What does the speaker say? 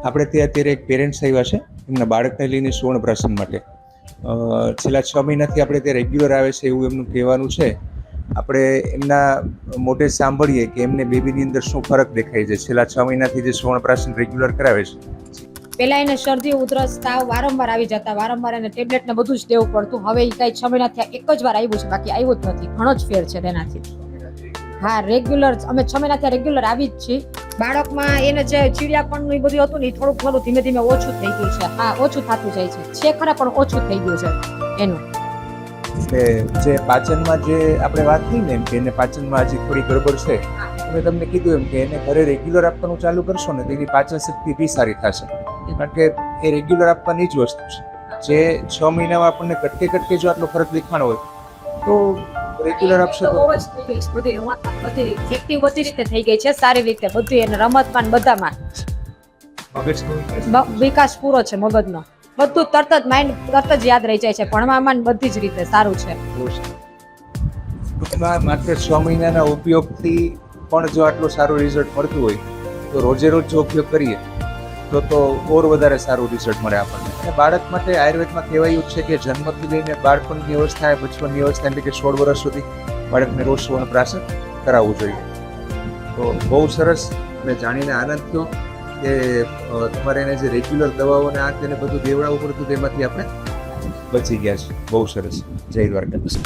આપણે ત્યાં અત્યારે એક પેરેન્ટ્સ આવ્યા છે એમના બાળકને લઈને સુવર્ણપ્રાશન માટે. છેલ્લા 6 મહિનાથી આપણે ત્યાં રેગ્યુલર આવે છે એવું એમનું કહેવાનું છે. આપણે એમના મોઢે સાંભળીએ કે એમને બેબીની અંદર શું ફરક દેખાય છે છેલ્લા 6 મહિનાથી જે સુવર્ણપ્રાશન રેગ્યુલર કરાવે છે. પેલા એને શરદી ઉધરસ તાવ વારંવાર આવી જતા, વારંવાર એને ટેબ્લેટ ને બધું જ દેવું પડતું. હવે એ કઈ 6 મહિનાથી એક જ વાર આવ્યું છે, બાકી આવ્યું જ નથી. ઘણો જ ફેર છે તેનાથી. હા, રેગ્યુલર અમે 6 મહિનાથી રેગ્યુલર આવી જ છીએ. બાળકમાં એને જે ચીડિયાપણનું એ બધું હતું ને એ થોડું ધીમે ધીમે ઓછું થઈ ગયું છે. હા, ઓછું થતું જાય છે ખરા, પણ ઓછું થઈ ગયું છે એનું. જે પાચનમાં જે આપણે વાત થઈ ને કે એને પાચનમાં હજી થોડી ગડબડ છે, મેં તમને કીધું એમ કે એને ઘરે રેગ્યુલર આપવાનું ચાલુ કરશો ને તો એની પાચન શક્તિ બી સારી થશે. કારણ કે એ રેગ્યુલર આપવાની જ વસ્તુ છે. જે 6 મહિનામાં આપણને કટકે જો આટલો ફરક દેખાણો હોય તો રેગ્યુલર આપશો તો એક્ટિવ બધી રીતે થઈ ગઈ છે, સારી રીતે બધી. એને રમતમાં બધામાં વિકાસ પૂરો છે મગજનો. બધું તરત જ માઇન્ડ તરત જ યાદ રહી જાય છે. ભણવામાં બધી જ રીતે સારું છે. માત્ર 6 મહિનાના ઉપયોગથી પણ જો આટલું સારું રિઝલ્ટ મળતું હોય તો રોજે રોજ જો ઉપયોગ કરીએ તો ઓર વધારે સારું રિઝલ્ટ મળે આપણને. અને બાળક માટે આયુર્વેદમાં કહેવાયું છે કે જન્મથી લઈને બાળપણની અવસ્થા, બચપનની અવસ્થા એટલે કે 16 વર્ષ સુધી બાળકને રોજ સુવર્ણપ્રાશન કરાવવું જોઈએ. તો બહુ સરસ. મેં જાણીને આનંદ થયો કે તમારે એને જે રેગ્યુલર દવાઓને આ તેને બધું દેવડાવવું પડતું તેમાંથી આપણે બચી ગયા છે. બહુ સરસ. જય દ્વારકાધીશ.